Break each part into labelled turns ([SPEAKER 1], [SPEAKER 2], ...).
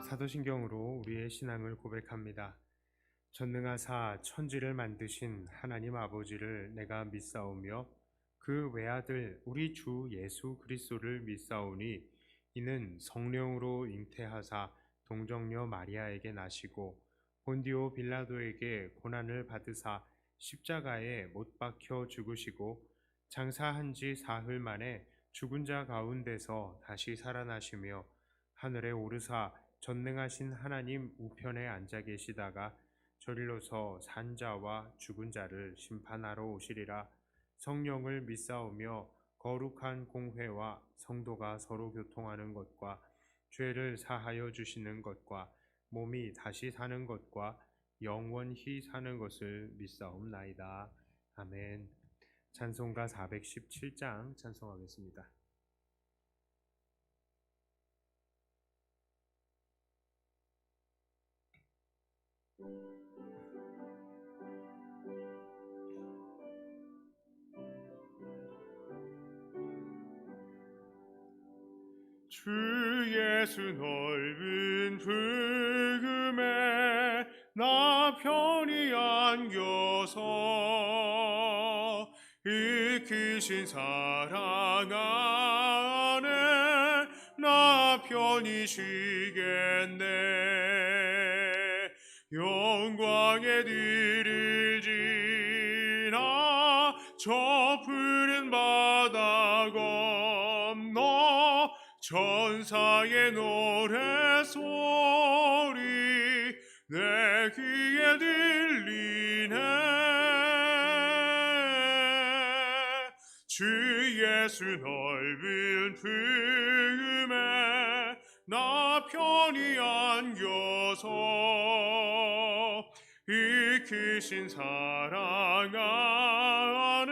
[SPEAKER 1] 사도신경으로 우리의 신앙을 고백합니다. 전능하사 천지를 만드신 하나님 아버지를 내가 믿사오며 그 외아들 우리 주 예수 그리스도를 믿사오니 이는 성령으로 잉태하사 동정녀 마리아에게 나시고 본디오 빌라도에게 고난을 받으사 십자가에 못 박혀 죽으시고 장사한 지 사흘 만에 죽은 자 가운데서 다시 살아나시며 하늘에 오르사 전능하신 하나님 우편에 앉아 계시다가 저리로서 산 자와 죽은 자를 심판하러 오시리라. 성령을 믿사오며 거룩한 공회와 성도가 서로 교통하는 것과 죄를 사하여 주시는 것과 몸이 다시 사는 것과 영원히 사는 것을 믿사옵나이다. 아멘. 찬송가 417장 찬송하겠습니다.
[SPEAKER 2] 주 예수 넓은 복음에 나 편히 안겨서 익히신 사랑 안에 나 편히 쉬겠네. 영광의 뒤를 지나 저 푸른 바다 건너 천사의 노래소리 내 귀에 들리네. 주 예수 넓은 품에 나 편히 안겨서 익히신 사랑 안에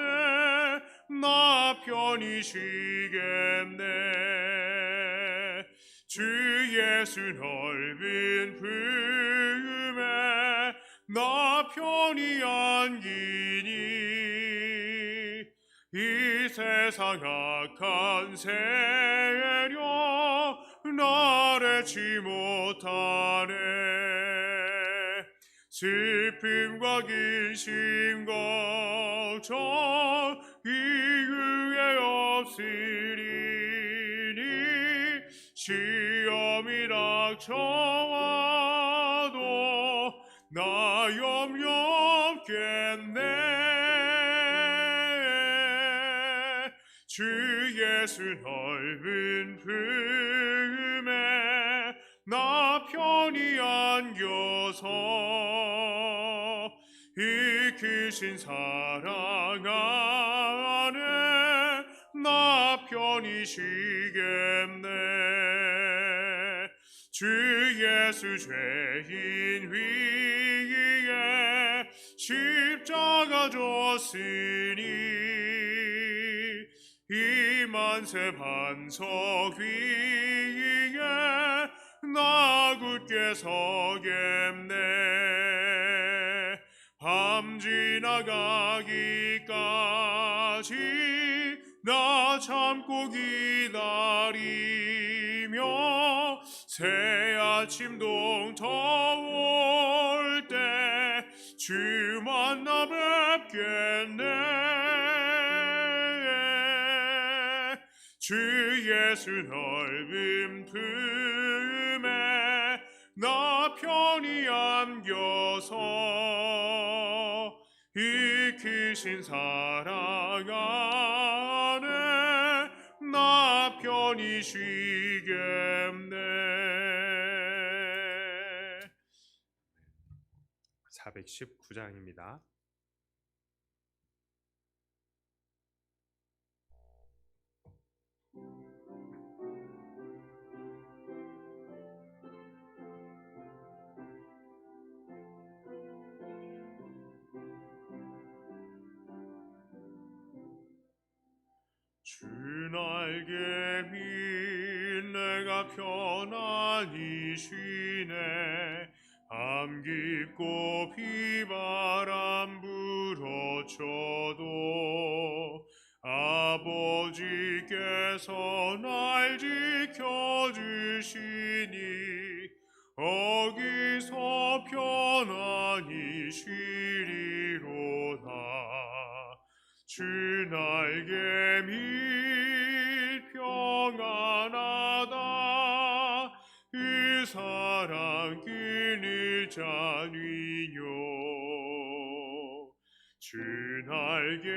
[SPEAKER 2] 나 편히 쉬겠네. 주 예수 넓은 품에 나 편히 안기니 이 세상 악한 세력 나래치 못하네. 슬픔과 근심 걱정 이후에 없으리니 시험이 닥쳐와도 나 염려 없겠네. 주 예수 넓은 품에 나 편히 안겨서 익히신 사랑 안에 나 편히 쉬겠네. 주 예수 죄인 위에 십자가 졌으니 이 만세 반석 위에 나 굳게 서겠네. 밤 지나가기까지 나 참고 기다리며 새 아침 동터 올 때 주 만나 뵙겠네. 주 예수 넓은 품에 나 편히 안겨서 익히신 사랑 안에 나 편히 쉬겠네.
[SPEAKER 1] 419장입니다.
[SPEAKER 2] 주 날개 밑 내가 편안히 쉬네. 밤 깊고 비바람 불어쳐도 아버지께서 날 지켜주시니 쉬리로다. 주 날개 밑 평안하다. 그 사랑 끊을 자니요. 주 날개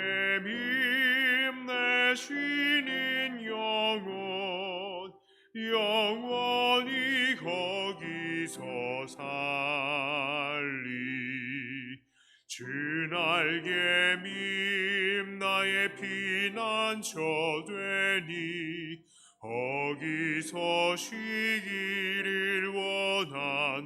[SPEAKER 2] 밑내 쉬는 영혼 영원히 거기서 살리. 주 날개 밑 나의 피난처 되니 거기서 쉬기를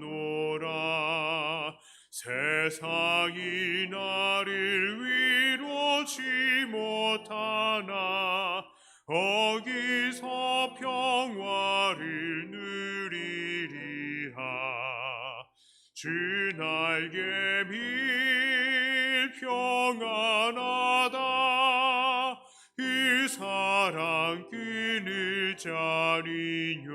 [SPEAKER 2] 원하노라. 세상이 나를 위로치 못하나 거기서 평화를 누리리라. 주 날개 밑 평안하다. 그 사랑 끊을 자니요.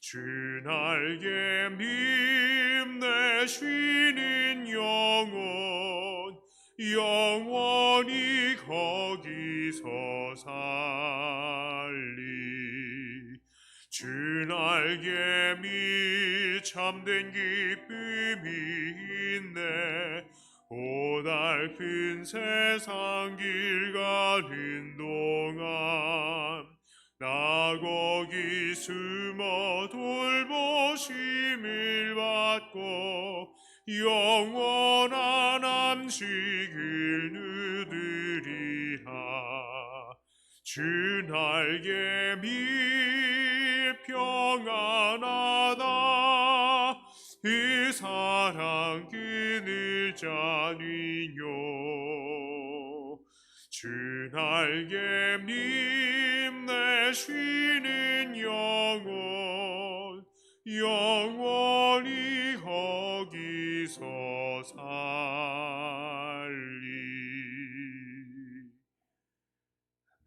[SPEAKER 2] 주 날개 밑내 쉬는 영혼 영원히 거기서 살리. 주 날개 밑 참된 기쁨이 있네. 고달픈 세상 길 가는 동안 나 거기 숨어 돌보심을 받고 영원한 안식을 누리리라. 주 날개 밑 평안하다. 그 사랑 끊을 자니요. 주 날개 밑내 쉬는 영혼 영원히 거기서 살리.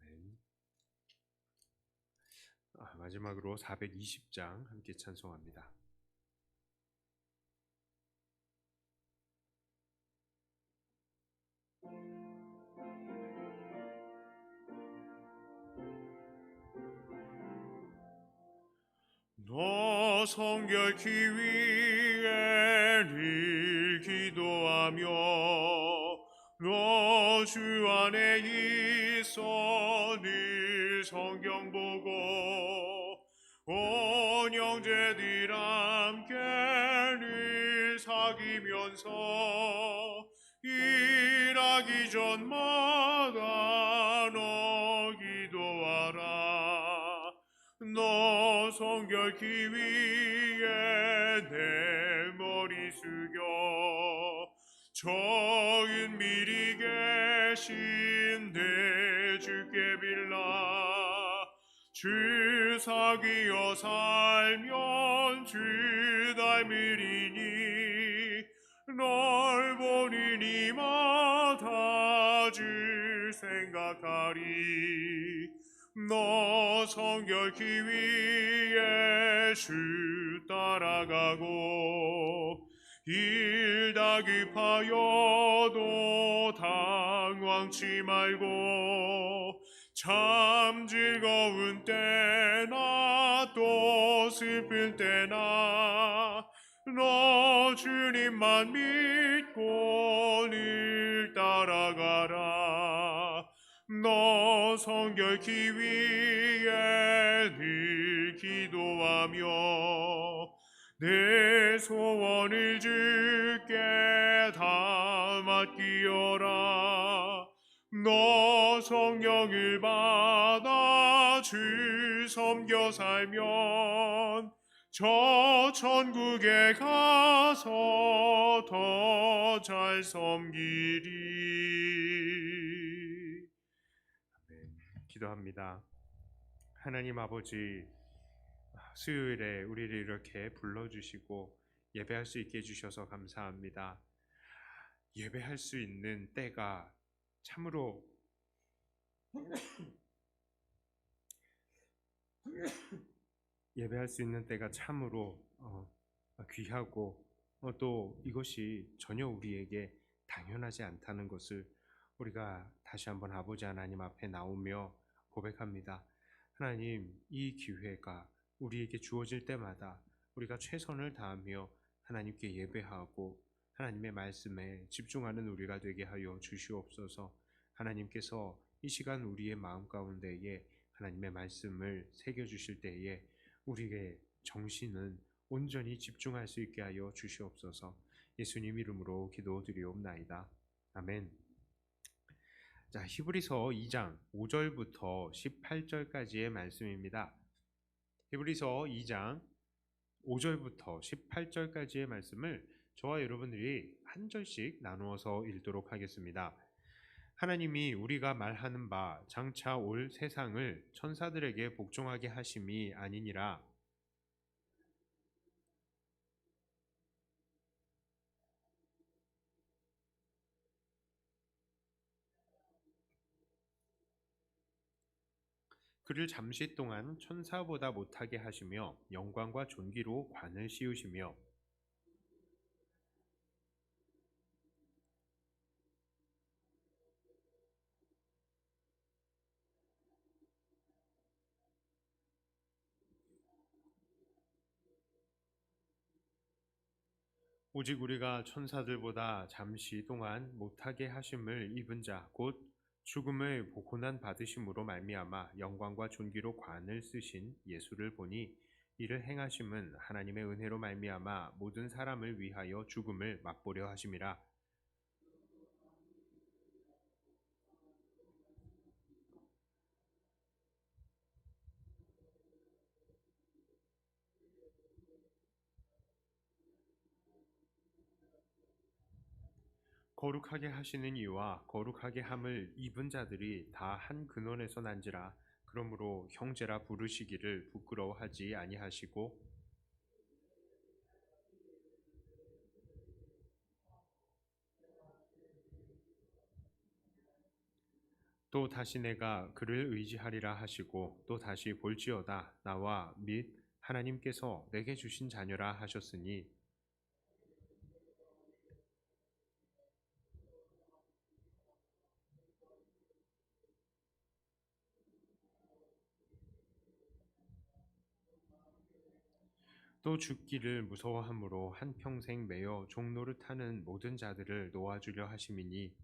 [SPEAKER 1] 아멘. 마지막으로 420장 함께 찬송합니다.
[SPEAKER 2] 너 성결케 위해 늘 기도하며 너 주 안에 있어 늘 성경 보고 온 형제들 함께 늘 사귀면서 일하기 전마다 너 기도하라. 너 성결케 위해 내 머리 숙여 저은 미리 계신 내 주께 빌라. 주 사귀어 살면 주 닮으리니 널 보는 이마다 주 생각하리. 너 성결케 위해 주 따라가고 일 다급하여도 당황치 말고 참 즐거운 때나 또 슬픈 때나 너 주님만 믿고 늘 따라가라. 너 성결케 위해 늘 기도하며 내 소원을 주께 다 맡기어라. 너 성령을 받아 주 섬겨 살면 저 천국에 가서 더 잘 섬기리.
[SPEAKER 1] 기도합니다. 하나님 아버지, 수요일에 우리를 이렇게 불러주시고 예배할 수 있게 해주셔서 감사합니다. 예배할 수 있는 때가 참으로 예배할 수 있는 때가 참으로 귀하고 또 이것이 전혀 우리에게 당연하지 않다는 것을 우리가 다시 한번 아버지 하나님 앞에 나오며 고백합니다. 하나님, 이 기회가 우리에게 주어질 때마다 우리가 최선을 다하며 하나님께 예배하고 하나님의 말씀에 집중하는 우리가 되게 하여 주시옵소서. 하나님께서 이 시간 우리의 마음 가운데에 하나님의 말씀을 새겨주실 때에 우리의 정신은 온전히 집중할 수 있게 하여 주시옵소서. 예수님 이름으로 기도드리옵나이다. 아멘. 자, 히브리서 2장 5절부터 18절까지의 말씀입니다. 히브리서 2장 5절부터 18절까지의 말씀을 저와 여러분들이 한 절씩 나누어서 읽도록 하겠습니다. 하나님이 우리가 말하는 바 장차 올 세상을 천사들에게 복종하게 하심이 아니니라. 그를 잠시 동안 천사보다 못하게 하시며 영광과 존귀로 관을 씌우시며 오직 우리가 천사들보다 잠시 동안 못하게 하심을 입은 자 곧 죽음의 고난 받으심으로 말미암아 영광과 존귀로 관을 쓰신 예수를 보니 이를 행하심은 하나님의 은혜로 말미암아 모든 사람을 위하여 죽음을 맛보려 하심이라. 거룩하게 하시는 이와 거룩하게 함을 입은 자들이 다 한 근원에서 난지라. 그러므로 형제라 부르시기를 부끄러워하지 아니하시고 또 다시 내가 그를 의지하리라 하시고 또 다시 볼지어다 나와 및 하나님께서 내게 주신 자녀라 하셨으니 또 죽기를 무서워함으로 한평생 매여 종노릇하는 모든 자들을 놓아주려 하심이니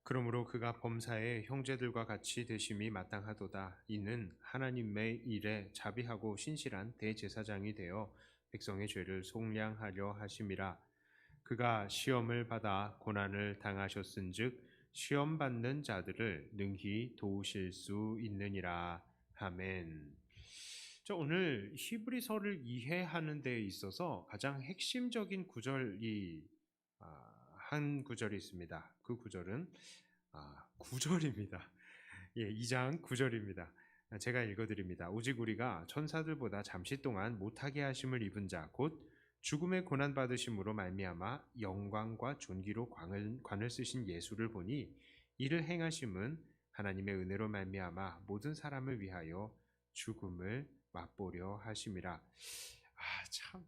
[SPEAKER 1] 그러므로 그가 범사의 형제들과 같이 되심이 마땅하도다. 이는 하나님의 일에 자비하고 신실한 대제사장이 되어 백성의 죄를 속량하려 하심이라. 그가 시험을 받아 고난을 당하셨은즉 시험 받는 자들을 능히 도우실 수 있느니라. 아멘. 자, 오늘 히브리서를 이해하는 데 있어서 가장 핵심적인 구절이 한 구절이 있습니다. 그 구절은 9절입니다. 예, 2장 9절입니다. 제가 읽어드립니다. 오직 우리가 천사들보다 잠시 동안 못하게 하심을 입은 자 곧 죽음의 고난 받으심으로 말미암아 영광과 존귀로 관을 쓰신 예수를 보니 이를 행하심은 하나님의 은혜로 말미암아 모든 사람을 위하여 죽음을 맛보려 하심이라. 참,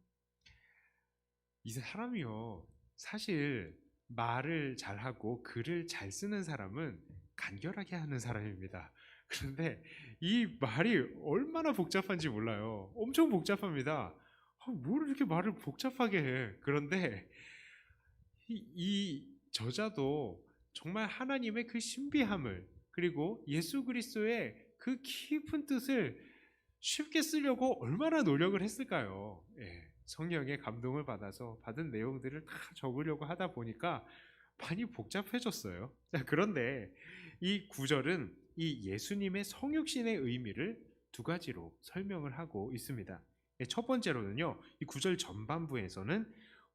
[SPEAKER 1] 이 사람이요, 사실 말을 잘하고 글을 잘 쓰는 사람은 간결하게 하는 사람입니다. 그런데 이 말이 얼마나 복잡한지 몰라요. 엄청 복잡합니다. 뭘 이렇게 말을 복잡하게 해. 그런데 이 저자도 정말 하나님의 그 신비함을 그리고 예수 그리스도의 그 깊은 뜻을 쉽게 쓰려고 얼마나 노력을 했을까요? 예, 성령의 감동을 받아서 받은 내용들을 다 적으려고 하다 보니까 많이 복잡해졌어요. 자, 그런데 이 구절은 이 예수님의 성육신의 의미를 두 가지로 설명을 하고 있습니다. 첫 번째로는요, 이 구절 전반부에서는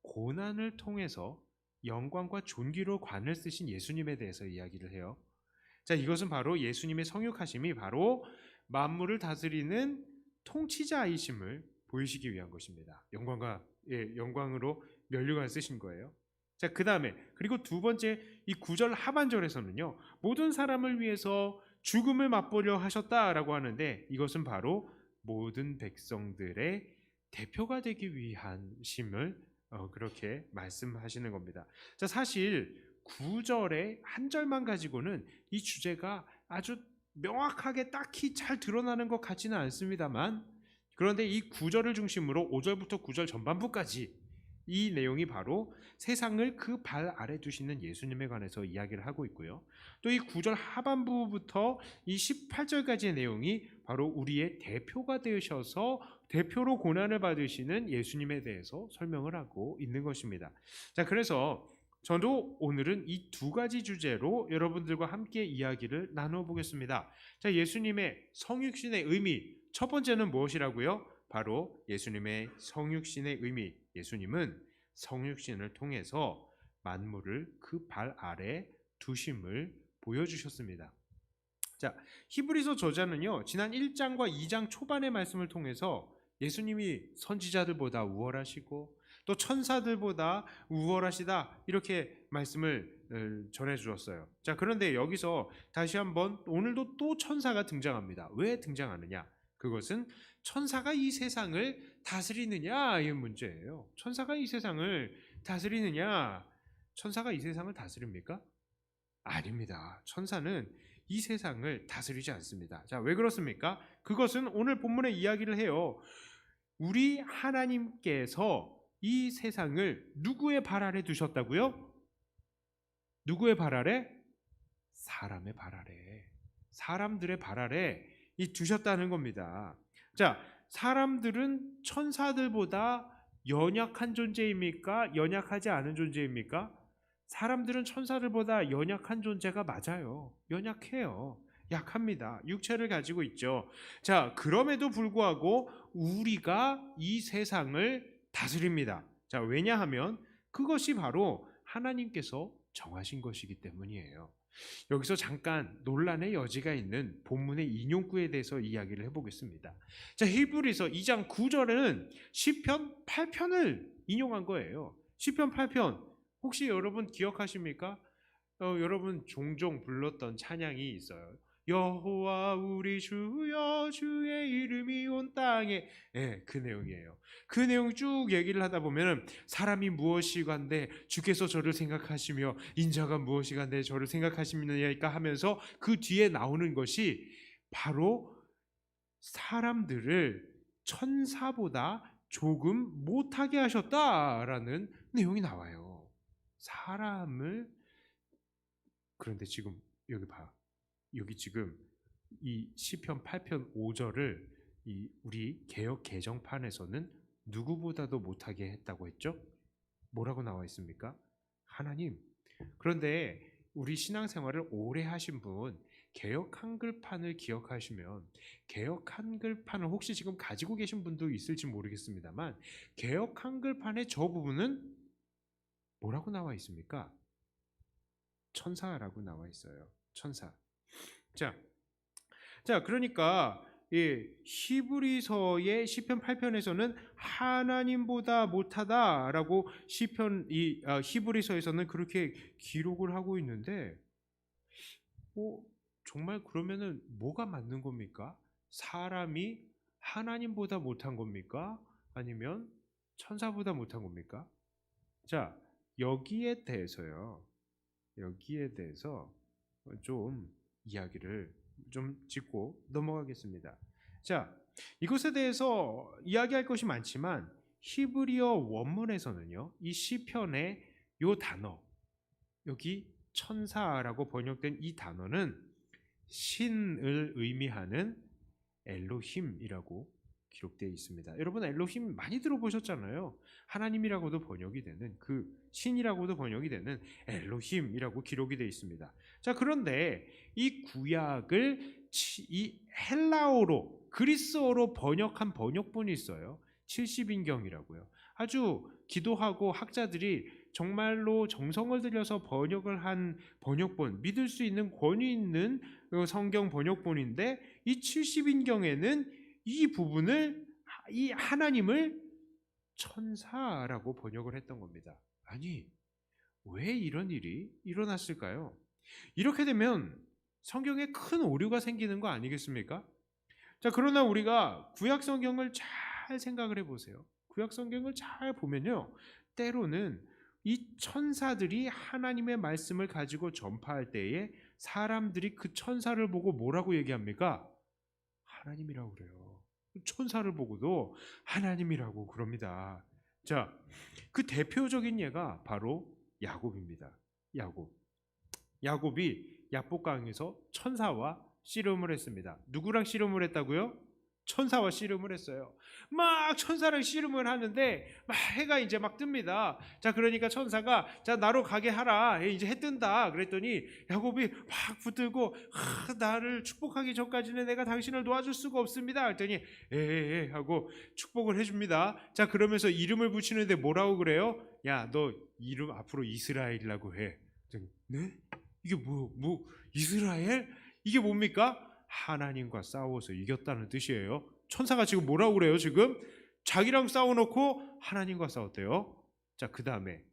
[SPEAKER 1] 고난을 통해서 영광과 존귀로 관을 쓰신 예수님에 대해서 이야기를 해요. 자, 이것은 바로 예수님의 성육하심이 바로 만물을 다스리는 통치자이심을 보이시기 위한 것입니다. 영광으로 면류관 쓰신 거예요. 자, 그 다음에 그리고 두 번째 이 9절 하반절에서는요, 모든 사람을 위해서 죽음을 맛보려 하셨다라고 하는데 이것은 바로 모든 백성들의 대표가 되기 위한 심을 그렇게 말씀하시는 겁니다. 자, 사실 9절의 한 절만 가지고는 이 주제가 아주 명확하게 딱히 잘 드러나는 것 같지는 않습니다만, 그런데 이 9절을 중심으로 5절부터 9절 전반부까지 이 내용이 바로 세상을 그 발 아래 두시는 예수님에 관해서 이야기를 하고 있고요. 또 이 9절 하반부부터 이 18절까지의 내용이 바로 우리의 대표가 되셔서 대표로 고난을 받으시는 예수님에 대해서 설명을 하고 있는 것입니다. 자, 그래서 저도 오늘은 이 두 가지 주제로 여러분들과 함께 이야기를 나눠 보겠습니다. 자, 예수님의 성육신의 의미, 첫 번째는 무엇이라고요? 바로 예수님의 성육신의 의미. 예수님은 성육신을 통해서 만물을 그 발 아래 두심을 보여주셨습니다. 자, 히브리서 저자는요, 지난 1장과 2장 초반의 말씀을 통해서 예수님이 선지자들보다 우월하시고 또 천사들보다 우월하시다 이렇게 말씀을 전해 주었어요. 자, 그런데 여기서 다시 한번 오늘도 또 천사가 등장합니다. 왜 등장하느냐? 그것은 천사가 이 세상을 다스리느냐의 문제예요. 천사가 이 세상을 다스리느냐? 천사가 이 세상을 다스립니까? 아닙니다. 천사는 이 세상을 다스리지 않습니다. 자, 왜 그렇습니까? 그것은 오늘 본문의 이야기를 해요. 우리 하나님께서 이 세상을 누구의 발 아래 두셨다고요? 누구의 발 아래? 사람의 발 아래. 사람들의 발 아래 두셨다는 겁니다. 자, 사람들은 천사들보다 연약한 존재입니까? 연약하지 않은 존재입니까? 사람들은 천사들보다 연약한 존재가 맞아요. 연약해요. 약합니다. 육체를 가지고 있죠. 자, 그럼에도 불구하고 우리가 이 세상을 다스립니다. 자, 왜냐하면 그것이 바로 하나님께서 정하신 것이기 때문이에요. 여기서 잠깐 논란의 여지가 있는 본문의 인용구에 대해서 이야기를 해보겠습니다. 자, 히브리서 2장 9절에는 시편 8편을 인용한 거예요. 시편 8편 혹시 여러분 기억하십니까? 여러분 종종 불렀던 찬양이 있어요. 여호와 우리 주여 주의 이름이 온 땅에. 네, 그 내용이에요. 그 내용 쭉 얘기를 하다 보면 사람이 무엇이간데 주께서 저를 생각하시며 인자가 무엇이간데 저를 생각하시느냐니까 하면서 그 뒤에 나오는 것이 바로 사람들을 천사보다 조금 못하게 하셨다라는 내용이 나와요. 사람을. 그런데 지금 여기 봐. 여기 지금 이 시편 8편 5절을 우리 개역 개정판에서는 누구보다도 못하게 했다고 했죠? 뭐라고 나와 있습니까? 하나님. 그런데 우리 신앙생활을 오래 하신 분 개역 한글판을 기억하시면 개역 한글판을 혹시 지금 가지고 계신 분도 있을지 모르겠습니다만 개역 한글판의 저 부분은 뭐라고 나와 있습니까? 천사라고 나와 있어요. 천사. 자, 그러니까 히브리서의 시편 8편에서는 하나님보다 못하다라고 히브리서에서는 그렇게 기록을 하고 있는데, 정말 그러면은 뭐가 맞는 겁니까? 사람이 하나님보다 못한 겁니까? 아니면 천사보다 못한 겁니까? 자, 여기에 대해서 좀 이야기를 좀 짚고 넘어가겠습니다. 자, 이것에 대해서 이야기할 것이 많지만 히브리어 원문에서는요, 이 시편의 요 단어, 여기 천사라고 번역된 이 단어는 신을 의미하는 엘로힘이라고 기록되어 있습니다. 여러분 엘로힘 많이 들어보셨잖아요. 하나님이라고도 번역이 되는, 그 신이라고도 번역이 되는 엘로힘이라고 기록이 되어 있습니다. 자, 그런데 이 구약을 이 헬라어로, 그리스어로 번역한 번역본이 있어요. 70인경이라고요. 아주 기도하고 학자들이 정말로 정성을 들여서 번역을 한 번역본, 믿을 수 있는 권위 있는 성경 번역본인데, 이 70인경에는 이 부분을, 이 하나님을 천사라고 번역을 했던 겁니다. 아니, 왜 이런 일이 일어났을까요? 이렇게 되면 성경에 큰 오류가 생기는 거 아니겠습니까? 자, 그러나 우리가 구약 성경을 잘 생각을 해보세요. 구약 성경을 잘 보면요, 때로는 이 천사들이 하나님의 말씀을 가지고 전파할 때에 사람들이 그 천사를 보고 뭐라고 얘기합니까? 하나님이라고 그래요. 천사를 보고도 하나님이라고 그럽니다. 자, 그 대표적인 예가 바로 야곱입니다. 야곱이 야복강에서 천사와 씨름을 했습니다. 누구랑 씨름을 했다고요? 천사와 씨름을 했어요. 막 천사랑 씨름을 하는데 막 해가 이제 막 뜹니다. 자, 그러니까 천사가 자, 나로 가게 하라. 이제 해 뜬다. 그랬더니 야곱이 막 붙들고 나를 축복하기 전까지는 내가 당신을 도와줄 수가 없습니다. 그랬더니 에 하고 축복을 해줍니다. 자, 그러면서 이름을 붙이는데 뭐라고 그래요? 야, 너 이름 앞으로 이스라엘이라고 해. 네? 이게 뭐 이스라엘? 이게 뭡니까? 하나님과 싸워서 이겼다는 뜻이에요. 천사가 지금 뭐라고 그래요? 지금 자기랑 싸워놓고 하나님과 싸웠대요. 자, 그 다음에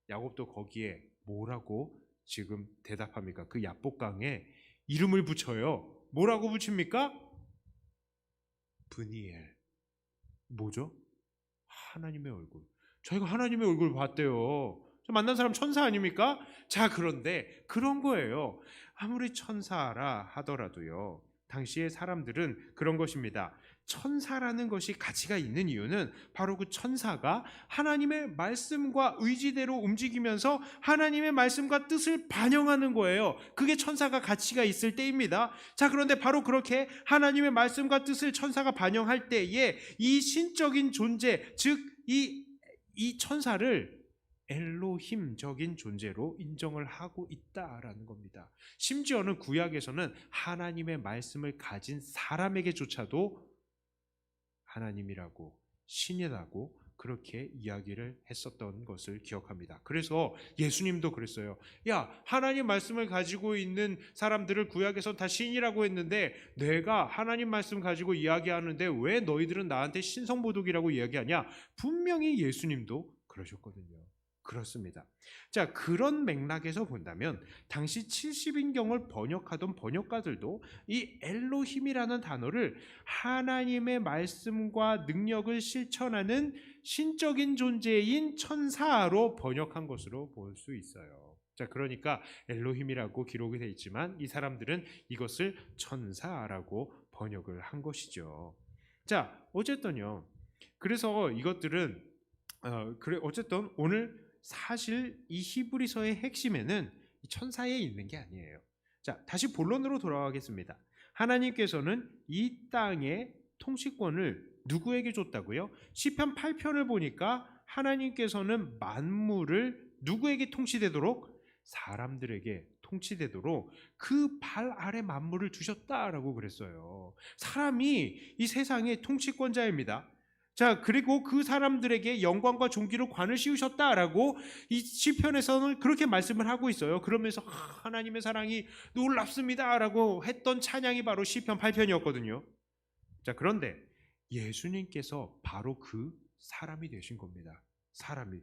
[SPEAKER 1] 야곱도 거기에 뭐라고 지금 대답합니까? 그 야복강에 이름을 붙여요. 뭐라고 붙입니까? 브니엘. 뭐죠? 하나님의 얼굴. 저희가 하나님의 얼굴 봤대요. 만난 사람 천사 아닙니까? 자, 그런데 그런 거예요. 아무리 천사라 하더라도요, 당시의 사람들은 그런 것입니다. 천사라는 것이 가치가 있는 이유는 바로 그 천사가 하나님의 말씀과 의지대로 움직이면서 하나님의 말씀과 뜻을 반영하는 거예요. 그게 천사가 가치가 있을 때입니다. 자, 그런데 바로 그렇게 하나님의 말씀과 뜻을 천사가 반영할 때에 이 신적인 존재, 즉 이 천사를 엘로힘적인 존재로 인정을 하고 있다라는 겁니다. 심지어는 구약에서는 하나님의 말씀을 가진 사람에게조차도 하나님이라고, 신이라고 그렇게 이야기를 했었던 것을 기억합니다. 그래서 예수님도 그랬어요. 야, 하나님 말씀을 가지고 있는 사람들을 구약에선 다 신이라고 했는데 내가 하나님 말씀 가지고 이야기하는데 왜 너희들은 나한테 신성모독이라고 이야기하냐? 분명히 예수님도 그러셨거든요. 그렇습니다. 자, 그런 맥락에서 본다면 당시 70인경을 번역하던 번역가들도 이 엘로힘이라는 단어를 하나님의 말씀과 능력을 실천하는 신적인 존재인 천사로 번역한 것으로 볼 수 있어요. 자, 그러니까 엘로힘이라고 기록이 되어 있지만 이 사람들은 이것을 천사라고 번역을 한 것이죠. 자, 어쨌든요. 그래서 이것들은 어쨌든 오늘 사실 이 히브리서의 핵심에는 천사에 있는 게 아니에요. 자, 다시 본론으로 돌아가겠습니다. 하나님께서는 이 땅의 통치권을 누구에게 줬다고요? 시편 8편을 보니까 하나님께서는 만물을 누구에게 통치되도록? 사람들에게 통치되도록 그 발 아래 만물을 두셨다라고 그랬어요. 사람이 이 세상의 통치권자입니다. 자, 그리고 그 사람들에게 영광과 존귀로 관을 씌우셨다라고 이 시편에서는 그렇게 말씀을 하고 있어요. 그러면서 하나님의 사랑이 놀랍습니다라고 했던 찬양이 바로 시편 8편이었거든요. 자, 그런데 예수님께서 바로 그 사람이 되신 겁니다. 사람이.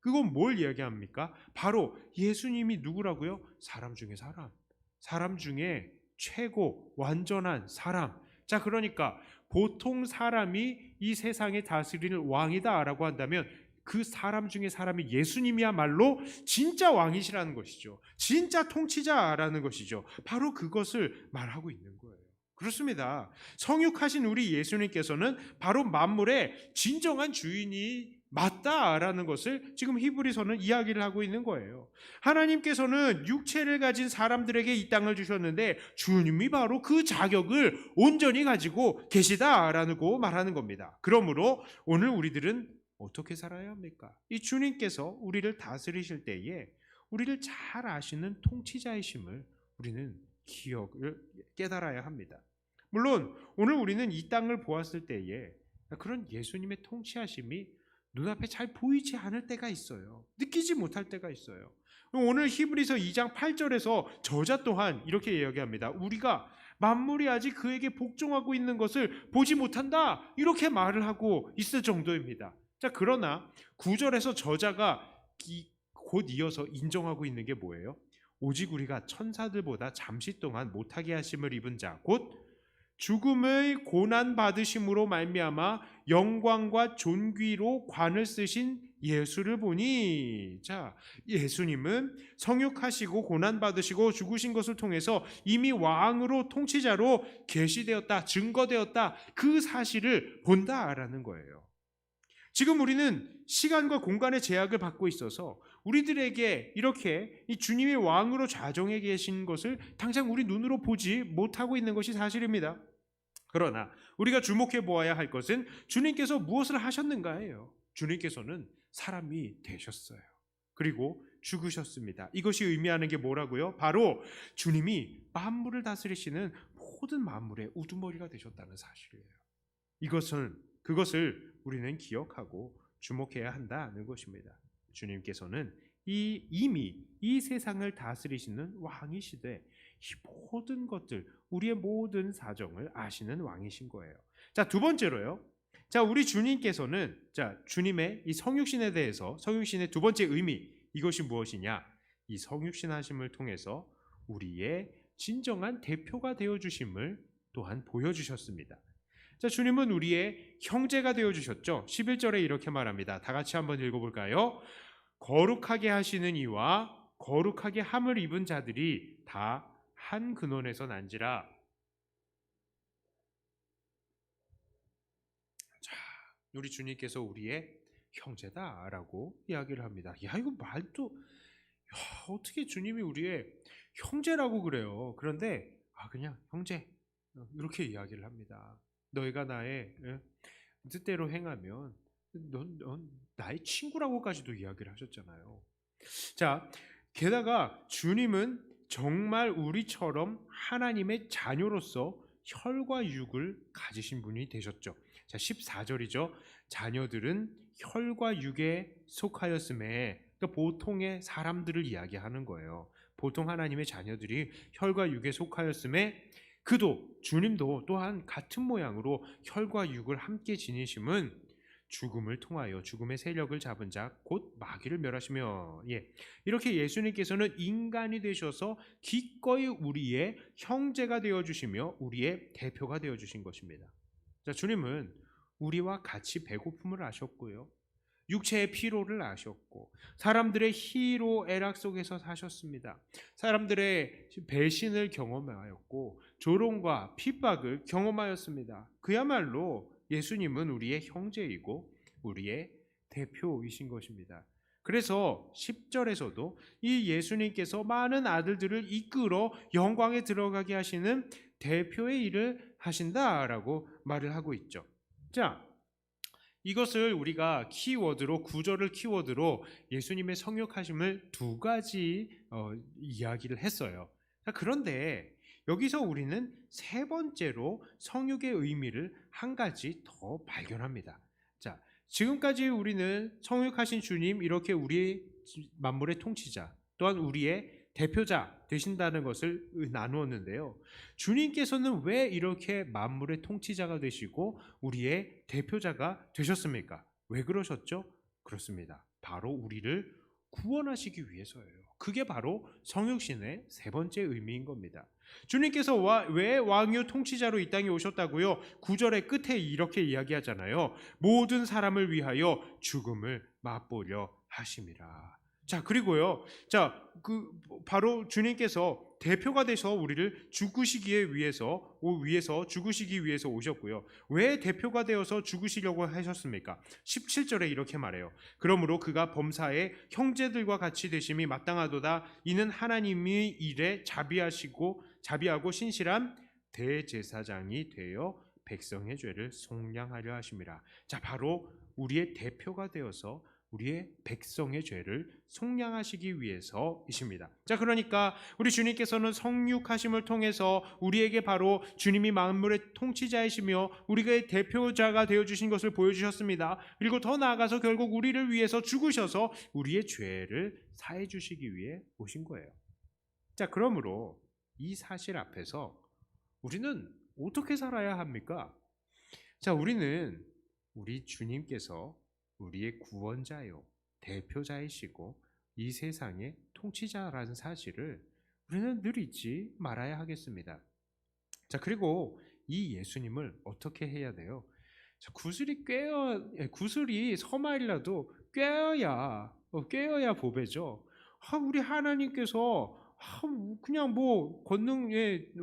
[SPEAKER 1] 그건 뭘 이야기합니까? 바로 예수님이 누구라고요? 사람 중에 사람. 사람 중에 최고 완전한 사람. 자, 그러니까 보통 사람이 이 세상에 다스릴 왕이다라고 한다면 그 사람 중에 사람이 예수님이야말로 진짜 왕이시라는 것이죠. 진짜 통치자라는 것이죠. 바로 그것을 말하고 있는 거예요. 그렇습니다. 성육하신 우리 예수님께서는 바로 만물의 진정한 주인이 맞다라는 것을 지금 히브리서는 이야기를 하고 있는 거예요. 하나님께서는 육체를 가진 사람들에게 이 땅을 주셨는데 주님이 바로 그 자격을 온전히 가지고 계시다라고 말하는 겁니다. 그러므로 오늘 우리들은 어떻게 살아야 합니까? 이 주님께서 우리를 다스리실 때에 우리를 잘 아시는 통치자이심을 우리는 기억을 깨달아야 합니다. 물론 오늘 우리는 이 땅을 보았을 때에 그런 예수님의 통치하심이 눈앞에 잘 보이지 않을 때가 있어요. 느끼지 못할 때가 있어요. 오늘 히브리서 2장 8절에서 저자 또한 이렇게 이야기합니다. 우리가 만물이 아직 그에게 복종하고 있는 것을 보지 못한다. 이렇게 말을 하고 있을 정도입니다. 자, 그러나 9절에서 저자가 곧 이어서 인정하고 있는 게 뭐예요? 오직 우리가 천사들보다 잠시 동안 못하게 하심을 입은 자 곧 죽음의 고난 받으심으로 말미암아 영광과 존귀로 관을 쓰신 예수를 보니, 자, 예수님은 성육하시고 고난 받으시고 죽으신 것을 통해서 이미 왕으로 통치자로 계시되었다, 증거되었다, 그 사실을 본다라는 거예요. 지금 우리는 시간과 공간의 제약을 받고 있어서 우리들에게 이렇게 이 주님이 왕으로 좌정해 계신 것을 당장 우리 눈으로 보지 못하고 있는 것이 사실입니다. 그러나 우리가 주목해 보아야 할 것은 주님께서 무엇을 하셨는가예요. 주님께서는 사람이 되셨어요. 그리고 죽으셨습니다. 이것이 의미하는 게 뭐라고요? 바로 주님이 만물을 다스리시는 모든 만물의 우두머리가 되셨다는 사실이에요. 그것을 우리는 기억하고 주목해야 한다는 것입니다. 주님께서는 이미 이 세상을 다스리시는 왕이시되 이 모든 것들, 우리의 모든 사정을 아시는 왕이신 거예요. 자, 두 번째로요. 자, 우리 주님께서는 주님의 이 성육신에 대해서, 성육신의 두 번째 의미, 이것이 무엇이냐? 이 성육신 하심을 통해서 우리의 진정한 대표가 되어 주심을 또한 보여주셨습니다. 자, 주님은 우리의 형제가 되어 주셨죠. 11절에 이렇게 말합니다. 다 같이 한번 읽어볼까요? 거룩하게 하시는 이와 거룩하게 함을 입은 자들이 다 한 근원에서 난지라. 자, 우리 주님께서 우리의 형제다라고 이야기를 합니다. 야, 이거 말도, 어떻게 주님이 우리의 형제라고 그래요? 그런데 그냥 형제 이렇게 이야기를 합니다. 너희가 나의 뜻대로 행하면 넌 나의 친구라고까지도 이야기를 하셨잖아요. 자, 게다가 주님은 정말 우리처럼 하나님의 자녀로서 혈과 육을 가지신 분이 되셨죠. 자, 14절이죠. 자녀들은 혈과 육에 속하였음에, 그러니까 보통의 사람들을 이야기하는 거예요. 보통 하나님의 자녀들이 혈과 육에 속하였음에 주님도 또한 같은 모양으로 혈과 육을 함께 지니심은 죽음을 통하여 죽음의 세력을 잡은 자 곧 마귀를 멸하시며, 이렇게 예수님께서는 인간이 되셔서 기꺼이 우리의 형제가 되어주시며 우리의 대표가 되어주신 것입니다. 자, 주님은 우리와 같이 배고픔을 아셨고요, 육체의 피로를 아셨고, 사람들의 희로애락 속에서 사셨습니다. 사람들의 배신을 경험하였고 조롱과 핍박을 경험하였습니다. 그야말로 예수님은 우리의 형제이고 우리의 대표이신 것입니다. 그래서 10절에서도 이 예수님께서 많은 아들들을 이끌어 영광에 들어가게 하시는 대표의 일을 하신다라고 말을 하고 있죠. 자, 이것을 우리가 키워드로, 구절을 키워드로 예수님의 성육하심을 두 가지 이야기를 했어요. 그런데 여기서 우리는 세 번째로 성육의 의미를 한 가지 더 발견합니다. 자, 지금까지 우리는 성육하신 주님, 이렇게 우리 만물의 통치자, 또한 우리의 대표자 되신다는 것을 나누었는데요. 주님께서는 왜 이렇게 만물의 통치자가 되시고 우리의 대표자가 되셨습니까? 왜 그러셨죠? 그렇습니다. 바로 우리를 구원하시기 위해서예요. 그게 바로 성육신의 세 번째 의미인 겁니다. 주님께서 왜 왕요 통치자로 이 땅에 오셨다고요? 9절의 끝에 이렇게 이야기하잖아요. 모든 사람을 위하여 죽음을 맛보려 하심이라. 자, 그리고요. 자, 바로 주님께서 대표가 되셔 우리를 죽으시기 위해서 죽으시기 위해서 오셨고요. 왜 대표가 되어서 죽으시려고 하셨습니까? 17절에 이렇게 말해요. 그러므로 그가 범사에 형제들과 같이 되심이 마땅하도다. 이는 하나님이 일에 자비하고 신실한 대제사장이 되어 백성의 죄를 속량하려 하심이라. 자, 바로 우리의 대표가 되어서 우리의 백성의 죄를 속량하시기 위해서이십니다. 자, 그러니까 우리 주님께서는 성육하심을 통해서 우리에게 바로 주님이 만물의 통치자이시며 우리의 대표자가 되어주신 것을 보여주셨습니다. 그리고 더 나아가서 결국 우리를 위해서 죽으셔서 우리의 죄를 사해 주시기 위해 오신 거예요. 자, 그러므로 이 사실 앞에서 우리는 어떻게 살아야 합니까? 자, 우리는 우리 주님께서 우리의 구원자요, 대표자이시고 이 세상의 통치자라는 사실을 우리는 늘 잊지 말아야 하겠습니다. 자, 그리고 이 예수님을 어떻게 해야 돼요? 자, 구슬이 서마일라도 꿰어야 보배죠. 우리 하나님께서 그냥 뭐 권능의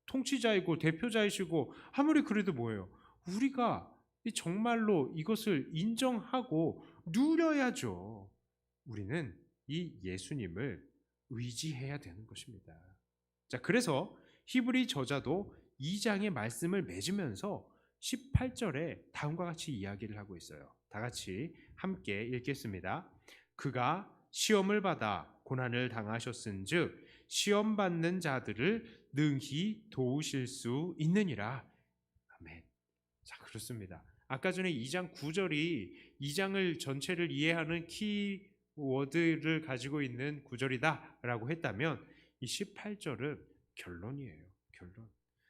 [SPEAKER 1] 통치자이고 대표자이시고 아무리 그래도 뭐예요? 우리가 정말로 이것을 인정하고 누려야죠. 우리는 이 예수님을 의지해야 되는 것입니다. 자, 그래서 히브리 저자도 2장의 말씀을 맺으면서 18절에 다음과 같이 이야기를 하고 있어요. 다 같이 함께 읽겠습니다. 그가 시험을 받아 고난을 당하셨은즉 시험 받는 자들을 능히 도우실 수 있느니라. 아멘. 자, 그렇습니다. 아까 전에 2장 9절이 2장을 전체를 이해하는 키워드를 가지고 있는 구절이다라고 했다면 이 18절은 결론이에요. 결론.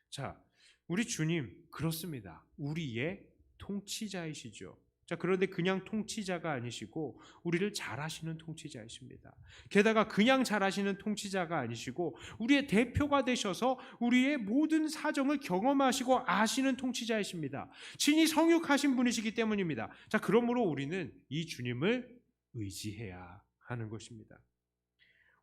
[SPEAKER 1] 자, 우리 주님 그렇습니다. 우리의 통치자이시죠. 자, 그런데 그냥 통치자가 아니시고 우리를 잘하시는 통치자이십니다. 게다가 그냥 잘하시는 통치자가 아니시고 우리의 대표가 되셔서 우리의 모든 사정을 경험하시고 아시는 통치자이십니다. 친히 성육하신 분이시기 때문입니다. 자, 그러므로 우리는 이 주님을 의지해야 하는 것입니다.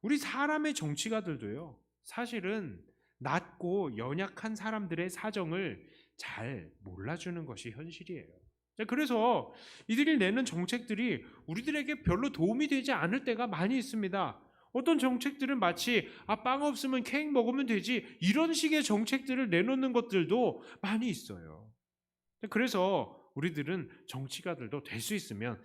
[SPEAKER 1] 우리 사람의 정치가들도요, 사실은 낮고 연약한 사람들의 사정을 잘 몰라주는 것이 현실이에요. 그래서 이들이 내는 정책들이 우리들에게 별로 도움이 되지 않을 때가 많이 있습니다. 어떤 정책들은 마치 빵 없으면 케이크 먹으면 되지 이런 식의 정책들을 내놓는 것들도 많이 있어요. 그래서 우리들은 정치가들도 될 수 있으면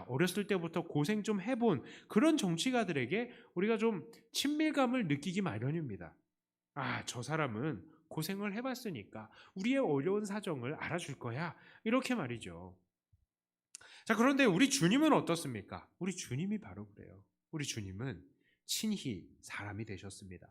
[SPEAKER 1] 어렸을 때부터 고생 좀 해본 그런 정치가들에게 우리가 좀 친밀감을 느끼기 마련입니다. 저 사람은 고생을 해봤으니까 우리의 어려운 사정을 알아줄 거야. 이렇게 말이죠. 자, 그런데 우리 주님은 어떻습니까? 우리 주님이 바로 그래요. 우리 주님은 친히 사람이 되셨습니다.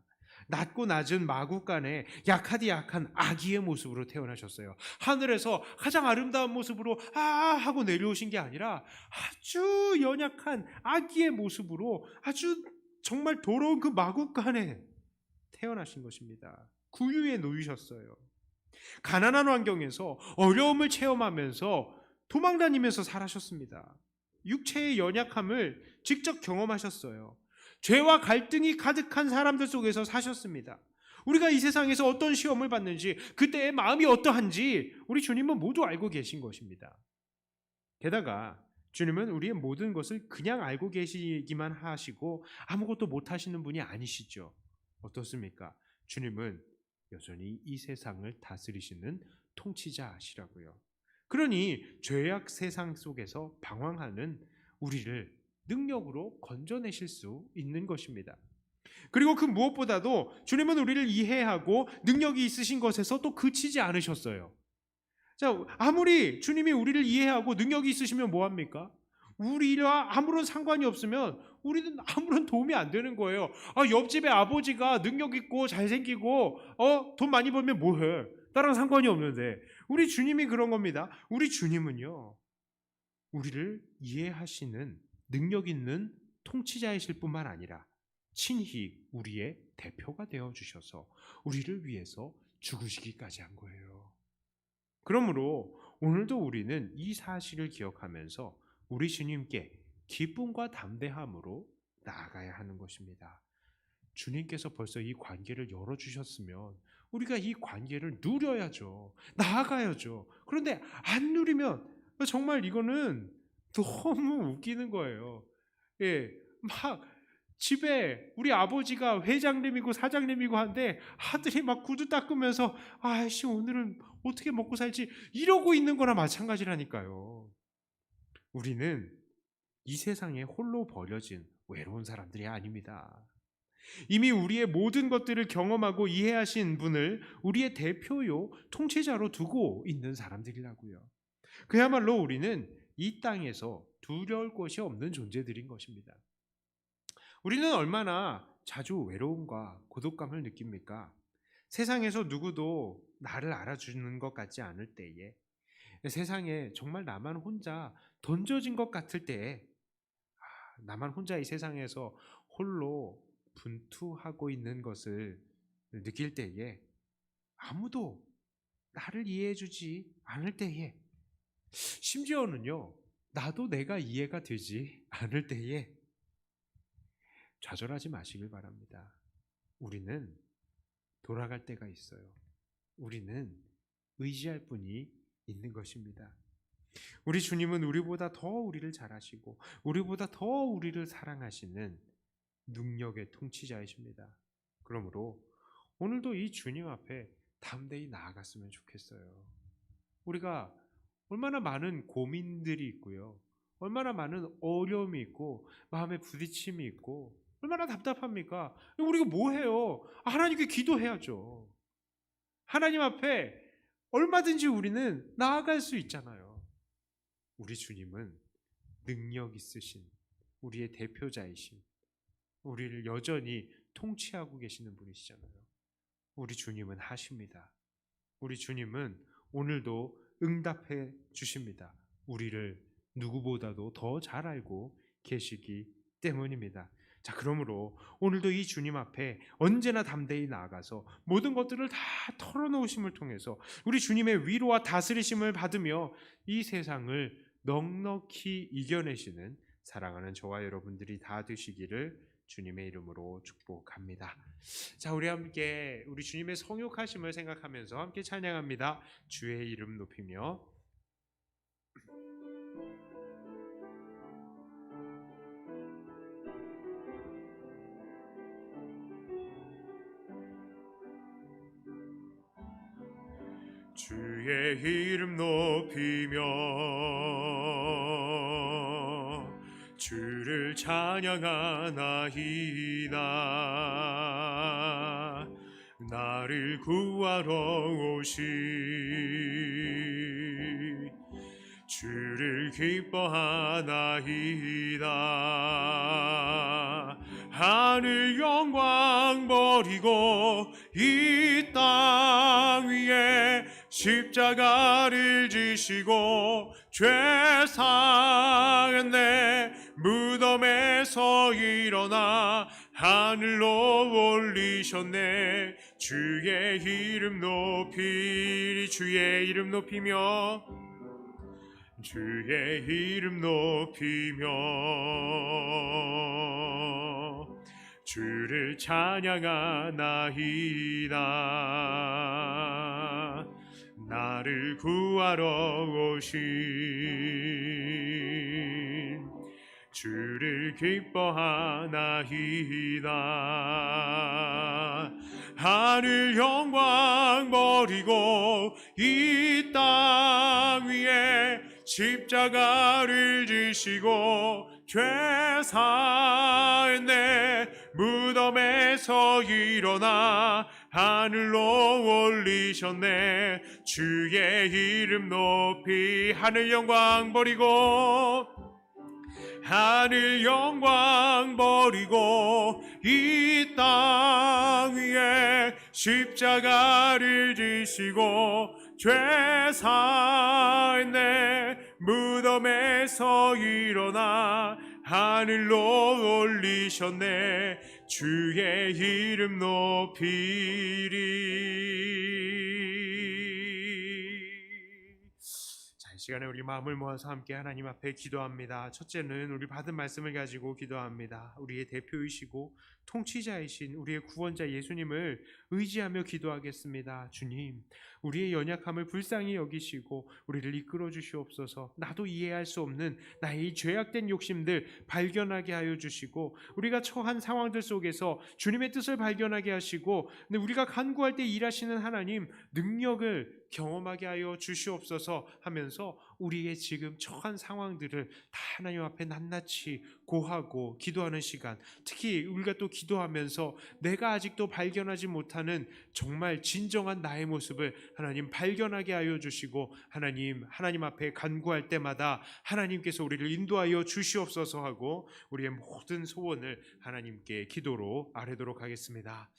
[SPEAKER 1] 낮고 낮은 마구간에 약하디 약한 아기의 모습으로 태어나셨어요. 하늘에서 가장 아름다운 모습으로 하고 내려오신 게 아니라 아주 연약한 아기의 모습으로 아주 정말 더러운 그 마구간에 태어나신 것입니다. 구유에 놓이셨어요. 가난한 환경에서 어려움을 체험하면서 도망다니면서 살아셨습니다. 육체의 연약함을 직접 경험하셨어요. 죄와 갈등이 가득한 사람들 속에서 사셨습니다. 우리가 이 세상에서 어떤 시험을 받는지 그때의 마음이 어떠한지 우리 주님은 모두 알고 계신 것입니다. 게다가 주님은 우리의 모든 것을 그냥 알고 계시기만 하시고 아무것도 못하시는 분이 아니시죠. 어떻습니까? 주님은 여전히 이 세상을 다스리시는 통치자시라고요. 그러니 죄악 세상 속에서 방황하는 우리를 능력으로 건져내실 수 있는 것입니다. 그리고 그 무엇보다도 주님은 우리를 이해하고 능력이 있으신 것에서 또 그치지 않으셨어요. 자, 아무리 주님이 우리를 이해하고 능력이 있으시면 뭐합니까? 우리와 아무런 상관이 없으면 우리는 아무런 도움이 안 되는 거예요. 옆집에 아버지가 능력 있고 잘생기고 돈 많이 벌면 뭐해? 나랑 상관이 없는데. 우리 주님이 그런 겁니다. 우리 주님은요, 우리를 이해하시는 능력 있는 통치자이실 뿐만 아니라 친히 우리의 대표가 되어주셔서 우리를 위해서 죽으시기까지 한 거예요. 그러므로 오늘도 우리는 이 사실을 기억하면서 우리 주님께 기쁨과 담대함으로 나아가야 하는 것입니다. 주님께서 벌써 이 관계를 열어주셨으면 우리가 이 관계를 누려야죠. 나아가야죠. 그런데 안 누리면 정말 이거는 너무 웃기는 거예요. 막 집에 우리 아버지가 회장님이고 사장님이고 한데 아들이 막 구두 닦으면서 아이씨 오늘은 어떻게 먹고 살지 이러고 있는 거나 마찬가지라니까요. 우리는 이 세상에 홀로 버려진 외로운 사람들이 아닙니다. 이미 우리의 모든 것들을 경험하고 이해하신 분을 우리의 대표요 통치자로 두고 있는 사람들이라고요. 그야말로 우리는 이 땅에서 두려울 것이 없는 존재들인 것입니다. 우리는 얼마나 자주 외로움과 고독감을 느낍니까? 세상에서 누구도 나를 알아주는 것 같지 않을 때에, 세상에 정말 나만 혼자 던져진 것 같을 때에, 나만 혼자 이 세상에서 홀로 분투하고 있는 것을 느낄 때에, 아무도 나를 이해해주지 않을 때에, 심지어는요 나도 내가 이해가 되지 않을 때에 좌절하지 마시길 바랍니다. 우리는 돌아갈 때가 있어요. 우리는 의지할 분이 있는 것입니다. 우리 주님은 우리보다 더 우리를 잘 아시고 우리보다 더 우리를 사랑하시는 능력의 통치자이십니다. 그러므로 오늘도 이 주님 앞에 담대히 나아갔으면 좋겠어요. 우리가 얼마나 많은 고민들이 있고요, 얼마나 많은 어려움이 있고 마음에 부딪힘이 있고 얼마나 답답합니까? 우리가 뭐 해요? 하나님께 기도해야죠. 하나님 앞에 얼마든지 우리는 나아갈 수 있잖아요. 우리 주님은 능력 있으신 우리의 대표자이신, 우리를 여전히 통치하고 계시는 분이시잖아요. 우리 주님은 하십니다. 우리 주님은 오늘도 응답해 주십니다. 우리를 누구보다도 더 잘 알고 계시기 때문입니다. 자, 그러므로 오늘도 이 주님 앞에 언제나 담대히 나아가서 모든 것들을 다 털어놓으심을 통해서 우리 주님의 위로와 다스리심을 받으며 이 세상을 넉넉히 이겨내시는 사랑하는 저와 여러분들이 다 되시기를 주님의 이름으로 축복합니다. 자, 우리 함께 우리 주님의 성육하심을 생각하면서 함께 찬양합니다. 주의 이름 높이며.
[SPEAKER 2] 주의 이름 높이며 주를 찬양하나이다. 나를 구하러 오신 주를 기뻐하나이다. 하늘 영광 버리고 이 땅 위에 십자가를 지시고 죄 사했네. 무덤에서 일어나 하늘로 올리셨네. 주의 이름 높이리. 주의 이름 높이며 주의 이름 높이며 주를 찬양하나이다. 나를 구하러 오신 주를 기뻐하나이다. 하늘 영광 버리고 이 땅 위에 십자가를 지시고 죄 사했네. 무덤에서 일어나 하늘로 올리셨네. 주의 이름 높이. 하늘 영광 버리고 하늘 영광 버리고 이 땅 위에 십자가를 지시고 죄 사했네. 무덤에서 일어나 하늘로 올리셨네. 주의 이름 높이리.
[SPEAKER 1] 자, 이 시간에 우리 마음을 모아서 함께 하나님 앞에 기도합니다. 첫째는 우리 받은 말씀을 가지고 기도합니다. 우리의 대표이시고 통치자이신 우리의 구원자 예수님을 의지하며 기도하겠습니다. 주님, 우리의 연약함을 불쌍히 여기시고 우리를 이끌어 주시옵소서. 나도 이해할 수 없는 나의 이 죄악된 욕심들 발견하게 하여 주시고, 우리가 처한 상황들 속에서 주님의 뜻을 발견하게 하시고, 근데 우리가 간구할 때 일하시는 하나님 능력을 경험하게 하여 주시옵소서 하면서 우리의 지금 처한 상황들을 다 하나님 앞에 낱낱이 고하고 기도하는 시간, 특히 우리가 또 기도하면서 내가 아직도 발견하지 못하는 정말 진정한 나의 모습을 하나님 발견하게 하여 주시고, 하나님 앞에 간구할 때마다 하나님께서 우리를 인도하여 주시옵소서 하고 우리의 모든 소원을 하나님께 기도로 아뢰도록 하겠습니다.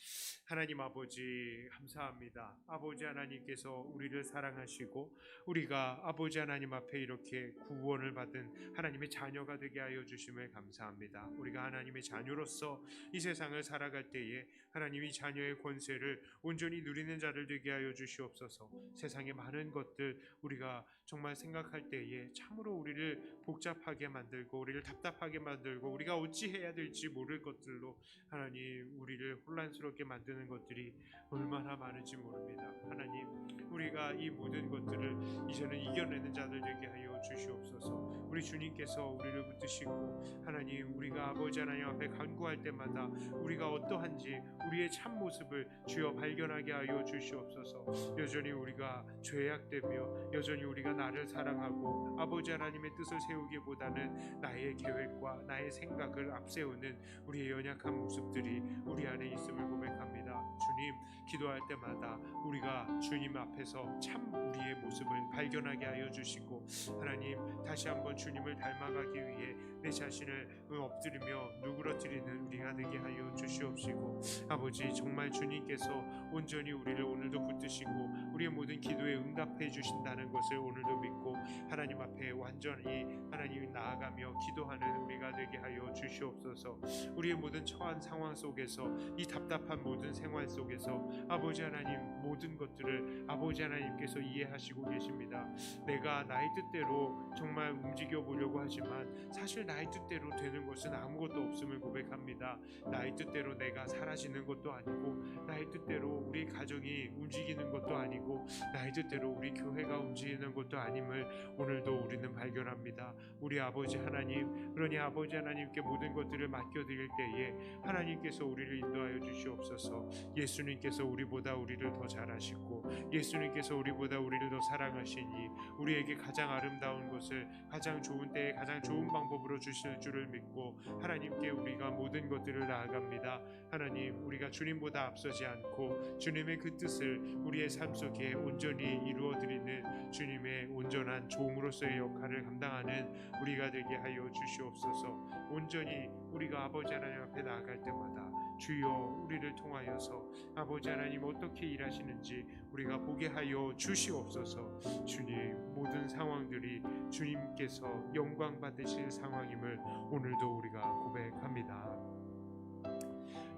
[SPEAKER 1] 하나님 아버지 감사합니다. 아버지 하나님께서 우리를 사랑하시고 우리가 아버지 하나님 하나님 앞에 이렇게 구원을 받은 하나님의 자녀가 되게 하여 주심을 감사합니다. 우리가 하나님의 자녀로서 이 세상을 살아갈 때에 하나님이 자녀의 권세를 온전히 누리는 자를 되게 하여 주시옵소서. 세상의 많은 것들 우리가 정말 생각할 때에 참으로 우리를 복잡하게 만들고 우리를 답답하게 만들고 우리가 어찌해야 될지 모를 것들로 하나님 우리를 혼란스럽게 만드는 것들이 얼마나 많은지 모릅니다. 하나님 우리가 이 모든 것들을 이제는 이겨내는 자들 되게 하여 주시옵소서. 우리 주님께서 우리를 붙드시고 하나님 우리가 아버지 하나님 앞에 간구할 때마다 우리가 어떠한지 우리의 참 모습을 주여 발견하게 하여 주시옵소서. 여전히 우리가 죄악되며 여전히 우리가 나를 사랑하고 아버지 하나님의 뜻을 세우기보다는 나의 계획과 나의 생각을 앞세우는 우리의 연약한 모습들이 우리 안에 있음을 고백합니다. 주님, 기도할 때마다 우리가 주님 앞에서 참 우리의 모습을 발견하게 하여 주시고 하나님 다시 한번 주님을 닮아가기 위해 내 자신을 엎드리며 누그러뜨리는 우리가 되게 하여 주시옵시고 아버지 정말 주님께서 온전히 우리를 오늘도 붙드시고 우리의 모든 기도에 응답해 주신다는 것을 오늘도 믿고 하나님 앞에 완전히 하나님 나아가며 기도하는 우리가 되게 하여 주시옵소서. 우리의 모든 처한 상황 속에서 이 답답한 모든 생활 속에서 아버지 하나님 모든 것들을 아버지 하나님께서 이해하시고 계십니다. 내가 나의 뜻대로 정말 움직여 보려고 하지만 사실 나의 뜻대로 되는 것은 아무것도 없음을 고백합니다. 나의 뜻대로 내가 사라지는 것도 아니고 나의 뜻대로 우리 가정이 움직이는 것도 아니고 나의 뜻대로 우리 교회가 움직이는 것도 아님을 오늘도 우리는 발견합니다. 우리 아버지 하나님, 그러니 아버지 하나님께 모든 것들을 맡겨드릴 때에 하나님께서 우리를 인도하여 주시옵소서. 예수님께서 우리보다 우리를 더 잘 아시고 예수님께서 우리보다 우리를 더 사랑하시니 우리에게 가장 아름다운 것을 가장 좋은 때에 가장 좋은 방법으로 주실 줄을 믿고 하나님께 우리가 모든 것들을 나아갑니다. 하나님 우리가 주님보다 앞서지 않고 주님의 그 뜻을 우리의 삶 속에 온전히 이루어드리는 주님의 온전한 종으로서의 역할을 감당하는 우리가 되게 하여 주시옵소서. 온전히 우리가 아버지 하나님 앞에 나아갈 때마다 주여 우리를 통하여서 아버지 하나님 어떻게 일하시는지 우리가 보게 하여 주시옵소서. 주님 모든 상황들이 주님께서 영광 받으실 상황임을 오늘도 우리가 고백합니다.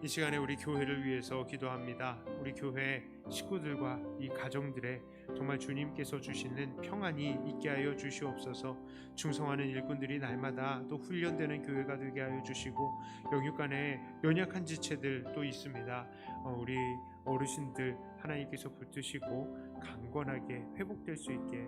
[SPEAKER 1] 이 시간에 우리 교회를 위해서 기도합니다. 우리 교회 식구들과 이 가정들의 정말 주님께서 주시는 평안이 있게 하여 주시옵소서. 충성하는 일꾼들이 날마다 또 훈련되는 교회가 되게 하여 주시고 영육간에 연약한 지체들 또 있습니다. 우리 어르신들 하나님께서 붙드시고 강건하게 회복될 수 있게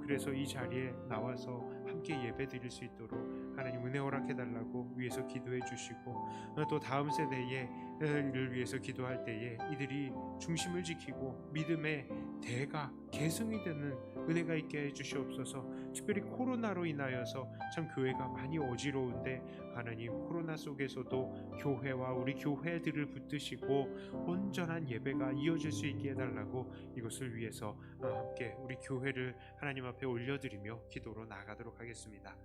[SPEAKER 1] 그래서 이 자리에 나와서 함께 예배 드릴 수 있도록 하나님 은혜 허락해 달라고 위해서 기도해 주시고 또 다음 세대의 일을 위해서 기도할 때에 이들이 중심을 지키고 믿음의 대가 계승이 되는 은혜가 있게 해 주시옵소서. 특별히 코로나로 인하여서 참 교회가 많이 어지러운데 하나님 코로나 속에서도 교회와 우리 교회들을 붙드시고 온전한 예배가 이어질 수 있게 해달라고 이것을 위해서 함께 우리 교회를 하나님 앞에 올려드리며 기도로 나아가도록 하겠습니다.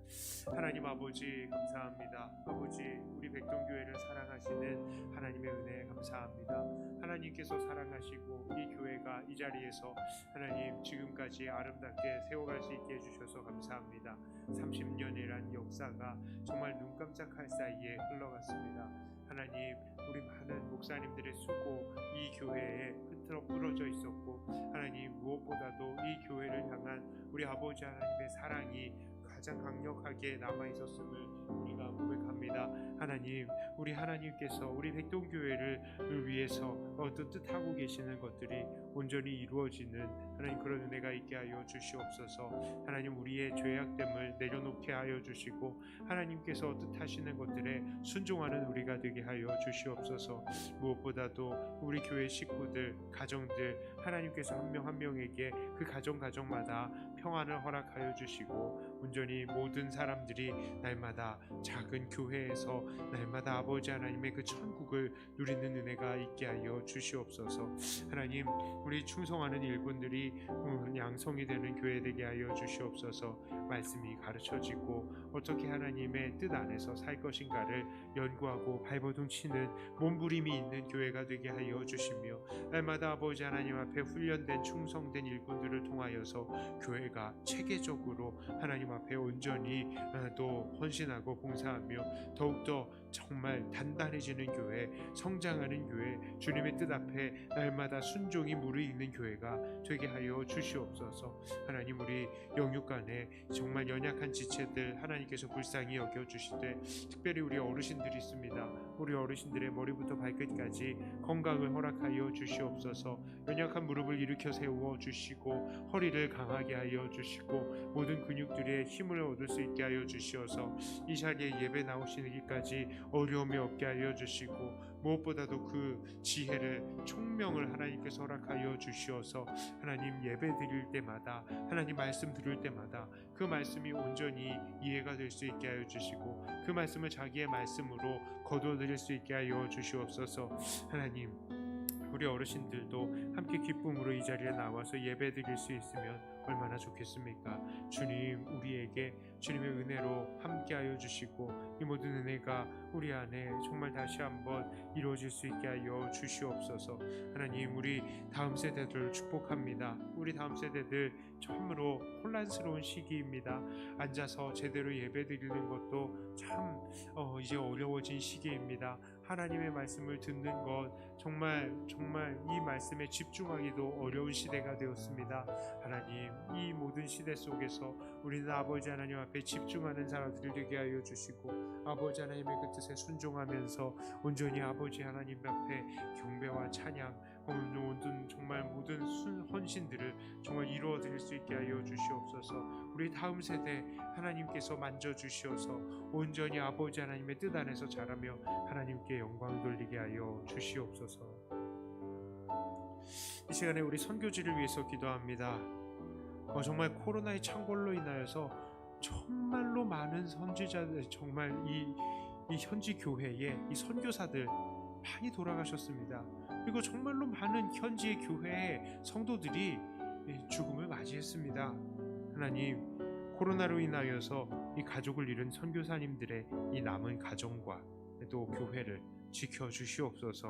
[SPEAKER 1] 하나님 아버지 감사합니다. 아버지 우리 백동교회를 사랑하시는 하나님의 은혜 감사합니다. 하나님께서 사랑하시고 이 교회가 이 자리에서 하나님 지금까지 아름답게 세워갈 수 있게 해주셔서 감사합니다. 30년이란 역사가 정말 눈 깜짝할 사이에 흘러갔습니다. 하나님 우리 많은 목사님들의 수고 이 교회에 흐트러 부러져 있었고 하나님 무엇보다도 이 교회를 향한 우리 아버지 하나님의 사랑이 가장 강력하게 남아 있었음을 우리가 고백합니다. 하나님, 우리 하나님께서 우리 백동교회를 위해서 뜻하고 계시는 것들이 온전히 이루어지는 하나님 그런 은혜가 있게 하여 주시옵소서. 하나님 우리의 죄악됨을 내려놓게 하여 주시고 하나님께서 뜻하시는 것들에 순종하는 우리가 되게 하여 주시옵소서. 무엇보다도 우리 교회 식구들, 가정들 하나님께서 한 명 한 명에게 그 가정마다 평안을 허락하여 주시고 온전히 모든 사람들이 날마다 작은 교회에서 날마다 아버지 하나님의 그 천국을 누리는 은혜가 있게 하여 주시옵소서. 하나님 우리 충성하는 일꾼들이 양성이 되는 교회 되게 하여 주시옵소서. 말씀이 가르쳐지고 어떻게 하나님의 뜻 안에서 살 것인가를 연구하고 발버둥 치는 몸부림이 있는 교회가 되게 하여 주시며 날마다 아버지 하나님 앞에 훈련된 충성된 일꾼들을 통하여서 교회 교회가 체계적으로 하나님 앞에 온전히 또 헌신하고 봉사하며 더욱더 정말 단단해지는 교회, 성장하는 교회, 주님의 뜻 앞에 날마다 순종이 무르익는 교회가 되게 하여 주시옵소서. 하나님, 우리 영육간에 정말 연약한 지체들 하나님께서 불쌍히 여겨주시되, 특별히 우리 어르신들이 있습니다. 우리 어르신들의 머리부터 발끝까지 건강을 허락하여 주시옵소서. 연약한 무릎을 일으켜 세워 주시고 허리를 강하게 하여 주시고 모든 근육들의 힘을 얻을 수 있게 하여 주시어서 이 자리에 예배 나오시기까지 어려움이 없게 하여 주시고, 무엇보다도 그 지혜를, 총명을 하나님께서 허락하여 주시어서 하나님 예배 드릴 때마다, 하나님 말씀 들을 때마다 그 말씀이 온전히 이해가 될 수 있게 하여 주시고, 그 말씀을 자기의 말씀으로 거두어드릴 수 있게 하여 주시옵소서. 하나님, 우리 어르신들도 함께 기쁨으로 이 자리에 나와서 예배 드릴 수 있으면 얼마나 좋겠습니까? 주님, 우리에게 주님의 은혜로 함께하여 주시고 이 모든 은혜가 우리 안에 정말 다시 한번 이루어질 수 있게 하여 주시옵소서. 하나님, 우리 다음 세대들을 축복합니다. 우리 다음 세대들 참으로 혼란스러운 시기입니다. 앉아서 제대로 예배 드리는 것도 참 이제 어려워진 시기입니다. 하나님의 말씀을 듣는 것 정말 이 말씀에 집중하기도 어려운 시대가 되었습니다. 하나님, 이 모든 시대 속에서 우리는 아버지 하나님 앞에 집중하는 자들이 되게 하여 주시고, 아버지 하나님의 그 뜻에 순종하면서 온전히 아버지 하나님 앞에 경배와 찬양, 모든 헌신들을 정말 이루어 드릴 수 있게 하여 주시옵소서. 우리 다음 세대 하나님께서 만져 주시어서 온전히 아버지 하나님의 뜻 안에서 자라며 하나님께 영광 돌리게 하여 주시옵소서. 이 시간에 우리 선교지를 위해서 기도합니다. 정말 코로나의 창궐로 인하여서 정말로 많은 선지자들, 정말 이 현지 교회에 이 선교사들 많이 돌아가셨습니다. 그리고 정말로 많은 현지의 교회의 성도들이 죽음을 맞이했습니다. 하나님, 코로나로 인하여서 이 가족을 잃은 선교사님들의 이 남은 가정과 또 교회를 지켜주시옵소서.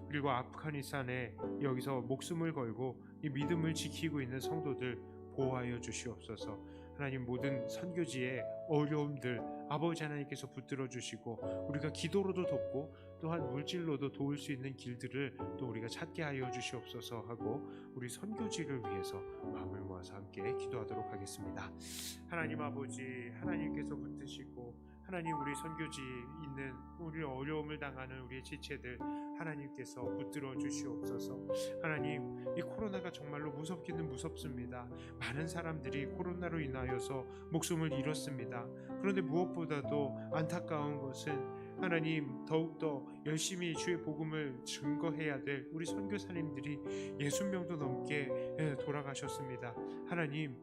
[SPEAKER 1] 그리고 아프가니스탄에 여기서 목숨을 걸고 이 믿음을 지키고 있는 성도들 보호하여 주시옵소서. 하나님, 모든 선교지의 어려움들 아버지 하나님께서 붙들어 주시고 우리가 기도로도 돕고 또한 물질로도 도울 수 있는 길들을 또 우리가 찾게 하여 주시옵소서 하고 우리 선교지를 위해서 마음을 모아서 함께 기도하도록 하겠습니다. 하나님 아버지, 하나님께서 붙드시고 하나님, 우리 선교지에 있는 우리 어려움을 당하는 우리의 지체들 하나님께서 붙들어 주시옵소서. 하나님, 이 코로나가 정말로 무섭기는 무섭습니다. 많은 사람들이 코로나로 인하여서 목숨을 잃었습니다. 그런데 무엇보다도 안타까운 것은 하나님, 더욱더 열심히 주의 복음을 증거해야 될 우리 선교사님들이 60명도 넘게 돌아가셨습니다. 하나님,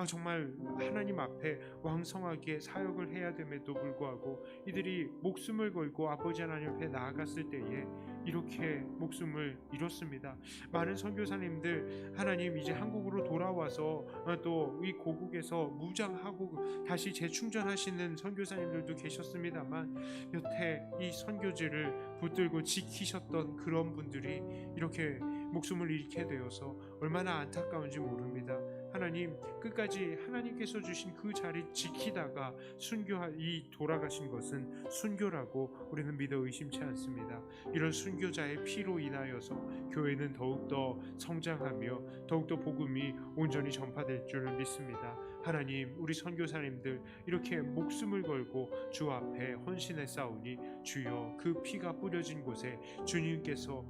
[SPEAKER 1] 정말 하나님 앞에 왕성하게 사역을 해야 됨에도 불구하고 이들이 목숨을 걸고 아버지 하나님 앞에 나아갔을 때에 이렇게 목숨을 잃었습니다. 많은 선교사님들 하나님 이제 한국으로 돌아와서 또 이 고국에서 무장하고 다시 재충전하시는 선교사님들도 계셨습니다만, 여태 이 선교지를 붙들고 지키셨던 그런 분들이 이렇게 목숨을 잃게 되어서 얼마나 안타까운지 모릅니다. 하나님, 끝까지 하나님께서 주신 그 자리 지키다가 이 돌아가신 것은 순교라고 우리는 믿어 의심치 않습니다. 이런 순교자의 피로 인하여서 교회는 더욱더 성장하며 더욱더 복음이 온전히 전파될 줄을 믿습니다. 하나님, 우리 선교사님들 이렇게 목숨을 걸고 주 앞에 헌신해 싸우니 주여, 그 피가 뿌려진 곳에 주님께서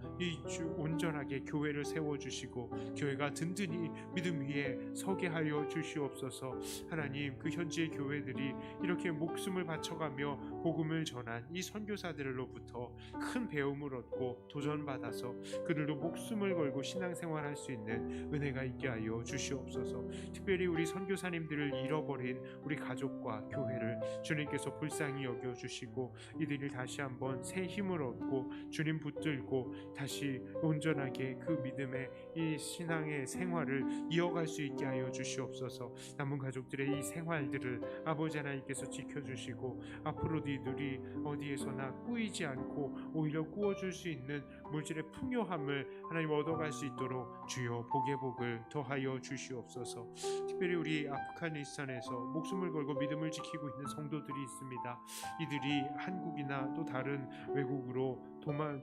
[SPEAKER 1] 온전하게 교회를 세워주시고 교회가 든든히 믿음 위에 서게 하여 주시옵소서. 하나님, 그 현지의 교회들이 이렇게 목숨을 바쳐가며 복음을 전한 이 선교사들로부터 큰 배움을 얻고 도전받아서 그들도 목숨을 걸고 신앙생활할 수 있는 은혜가 있게 하여 주시옵소서. 특별히 우리 선교사님들 하나님들을 잃어버린 우리 가족과 교회를 주님께서 불쌍히 여겨주시고 이들이 다시 한번 새 힘을 얻고 주님 붙들고 다시 온전하게 그 믿음의 이 신앙의 생활을 이어갈 수 있게 하여 주시옵소서. 남은 가족들의 이 생활들을 아버지 하나님께서 지켜주시고 앞으로도 이들이 어디에서나 꾸이지 않고 오히려 꾸어줄 수 있는 물질의 풍요함을 하나님 얻어갈 수 있도록 주여 복의 복을 더하여 주시옵소서. 특별히 우리 아프가니스탄에서 목숨을 걸고 믿음을 지키고 있는 성도들이 있습니다. 이들이 한국이나 또 다른 외국으로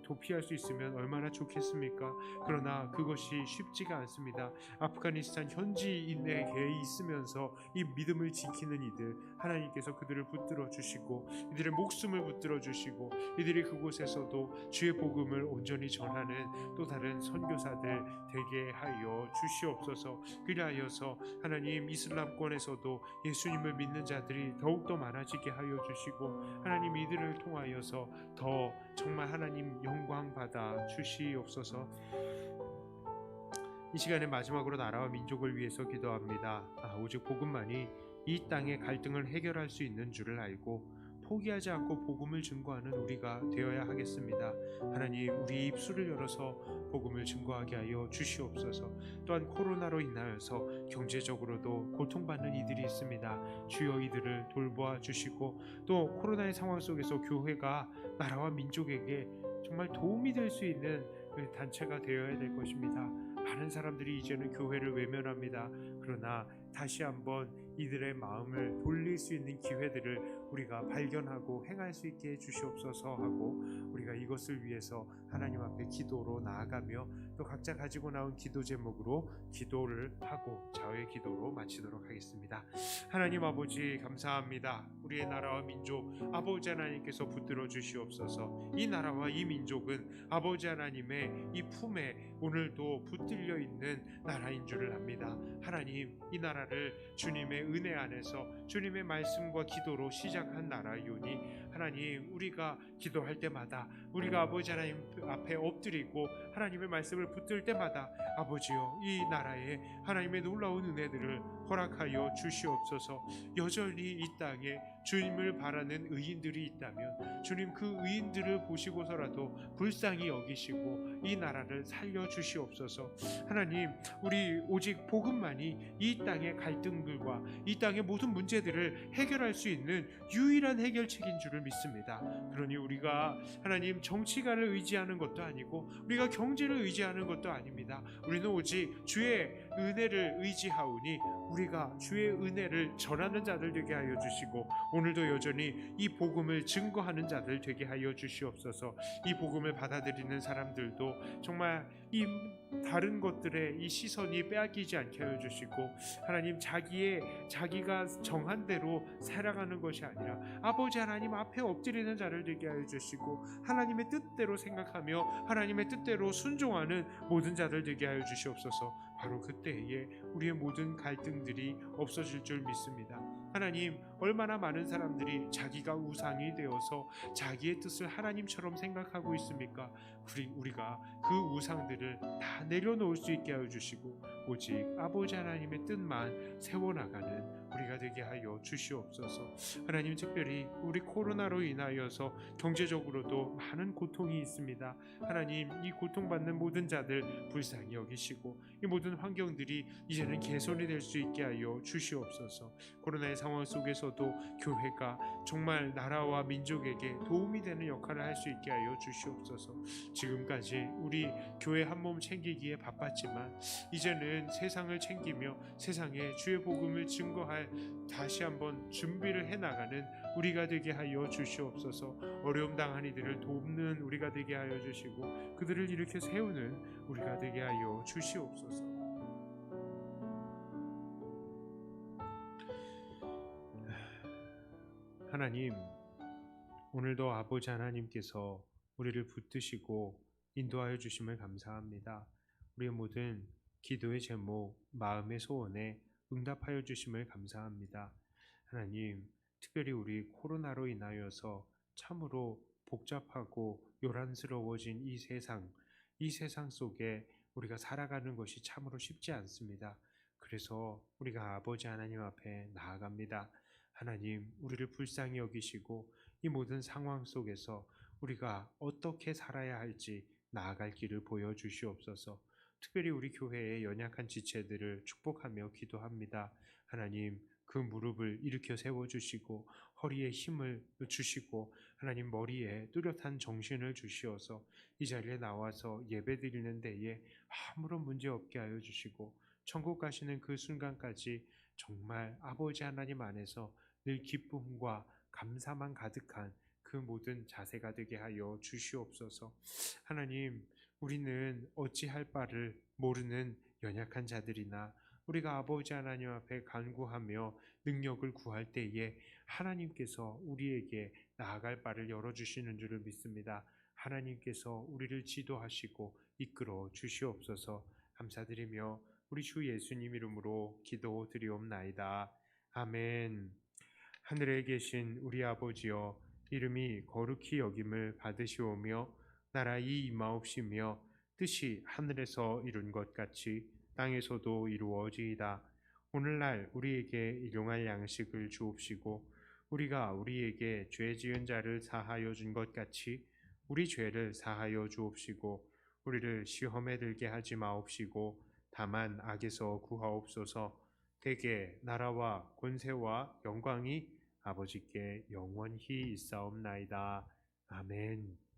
[SPEAKER 1] 도피할 수 있으면 얼마나 좋겠습니까? 그러나 그것이 쉽지가 않습니다. 아프가니스탄 현지인에게 있으면서 이 믿음을 지키는 이들, 하나님께서 그들을 붙들어 주시고 이들의 목숨을 붙들어 주시고 이들이 그곳에서도 주의 복음을 온전히 전하는 또 다른 선교사들 되게 하여 주시옵소서. 그리하여서 하나님 이슬람권에서도 예수님을 믿는 자들이 더욱더 많아지게 하여 주시고 하나님 이들을 통하여서 더 정말 하나님 영광 받아 주시옵소서. 이 시간에 마지막으로 나라와 민족을 위해서 기도합니다. 오직 복음만이 이 땅의 갈등을 해결할 수 있는 줄을 알고 포기하지 않고 복음을 증거하는 우리가 되어야 하겠습니다. 하나님 우리 입술을 열어서 복음을 증거하게 하여 주시옵소서. 또한 코로나로 인하여서 경제적으로도 고통받는 이들이 있습니다. 주여 이들을 돌보아 주시고 또 코로나의 상황 속에서 교회가 나라와 민족에게 정말 도움이 될 수 있는 단체가 되어야 될 것입니다. 많은 사람들이 이제는 교회를 외면합니다. 그러나 다시 한번 이들의 마음을 돌릴 수 있는 기회들을 우리가 발견하고 행할 수 있게 해주시옵소서 하고 우리가 이것을 위해서 하나님 앞에 기도로 나아가며 또 각자 가지고 나온 기도 제목으로 기도를 하고 자유의 기도로 마치도록 하겠습니다. 하나님 아버지 감사합니다. 우리의 나라와 민족 아버지 하나님께서 붙들어 주시옵소서. 이 나라와 이 민족은 아버지 하나님의 이 품에 오늘도 붙들려 있는 나라인 줄을 압니다. 하나님 이 나라를 주님의 은혜 안에서 주님의 말씀과 기도로 시작한 나라이오니 하나님 우리가 기도할 때마다 우리가 아버지 하나님 앞에 엎드리고 하나님의 말씀을 붙들 때마다 아버지여 이 나라에 하나님의 놀라운 은혜들을 허락하여 주시옵소서. 여전히 이 땅에 주님을 바라는 의인들이 있다면 주님 그 의인들을 보시고서라도 불쌍히 여기시고 이 나라를 살려 주시옵소서. 하나님 우리 오직 복음만이 이 땅의 갈등들과 이 땅의 모든 문제들을 해결할 수 있는 유일한 해결책인 줄을 믿습니다. 그러니 우리가 하나님 정치가를 의지하는 것도 아니고 우리가 경제를 의지하는 것도 아닙니다. 우리는 오직 주의 은혜를 의지하오니 우리가 주의 은혜를 전하는 자들 되게 하여 주시고 오늘도 여전히 이 복음을 증거하는 자들 되게 하여 주시옵소서. 이 복음을 받아들이는 사람들도 정말 이 다른 것들의 이 시선이 빼앗기지 않게 하여 주시고 하나님 자기가 정한 대로 살아가는 것이 아니라 아버지 하나님 앞에 엎드리는 자를 되게 하여 주시고 하나님의 뜻대로 생각하며 하나님의 뜻대로 순종하는 모든 자들 되게 하여 주시옵소서. 바로 그때에 우리의 모든 갈등들이 없어질 줄 믿습니다. 하나님 얼마나 많은 사람들이 자기가 우상이 되어서 자기의 뜻을 하나님처럼 생각하고 있습니까? 우리가 그 우상들을 다 내려놓을 수 있게 하여 주시고 오직 아버지 하나님의 뜻만 세워나가는 우리가 되게 하여 주시옵소서. 하나님 특별히 우리 코로나로 인하여서 경제적으로도 많은 고통이 있습니다. 하나님 이 고통받는 모든 자들 불쌍히 여기시고 이 모든 환경들이 이제는 개선이 될 수 있게 하여 주시옵소서. 코로나의 상황 속에서도 교회가 정말 나라와 민족에게 도움이 되는 역할을 할 수 있게 하여 주시옵소서. 지금까지 우리 교회 한 몸 챙기기에 바빴지만 이제는 세상을 챙기며 세상에 주의 복음을 증거할 다시 한번 준비를 해나가는 우리가 되게 하여 주시옵소서. 어려움 당한 이들을 돕는 우리가 되게 하여 주시고 그들을 일으켜 세우는 우리가 되게 하여 주시옵소서. 하나님 오늘도 아버지 하나님께서 우리를 붙드시고 인도하여 주심을 감사합니다. 우리의 모든 기도의 제목, 마음의 소원에 응답하여 주심을 감사합니다. 하나님, 특별히 우리 코로나로 인하여서 참으로 복잡하고 요란스러워진 이 세상 속에 우리가 살아가는 것이 참으로 쉽지 않습니다. 그래서 우리가 아버지 하나님 앞에 나아갑니다. 하나님, 우리를 불쌍히 여기시고 이 모든 상황 속에서 우리가 어떻게 살아야 할지 나아갈 길을 보여주시옵소서. 특별히 우리 교회의 연약한 지체들을 축복하며 기도합니다. 하나님, 그 무릎을 일으켜 세워주시고 허리에 힘을 주시고 하나님 머리에 뚜렷한 정신을 주시어서 이 자리에 나와서 예배드리는 데에 아무런 문제 없게 하여 주시고 천국 가시는 그 순간까지 정말 아버지 하나님 안에서 늘 기쁨과 감사만 가득한 그 모든 자세가 되게 하여 주시옵소서. 하나님, 우리는 어찌할 바를 모르는 연약한 자들이나 우리가 아버지 하나님 앞에 간구하며 능력을 구할 때에 하나님께서 우리에게 나아갈 바를 열어주시는 줄을 믿습니다. 하나님께서 우리를 지도하시고 이끌어 주시옵소서. 감사드리며 우리 주 예수님 이름으로 기도드리옵나이다. 아멘. 하늘에 계신 우리 아버지여, 이름이 거룩히 여김을 받으시오며 나라의 임하옵시며 뜻이 하늘에서 이룬 것 같이 땅에서도 이루어지이다. 오늘날 우리에게 일용할 양식을 주옵시고 우리가 우리에게 죄 지은 자를 사하여 준 것 같이 우리 죄를 사하여 주옵시고 우리를 시험에 들게 하지 마옵시고 다만 악에서 구하옵소서. 대개 나라와 권세와 영광이 아버지께 영원히 있사옵나이다. 아멘.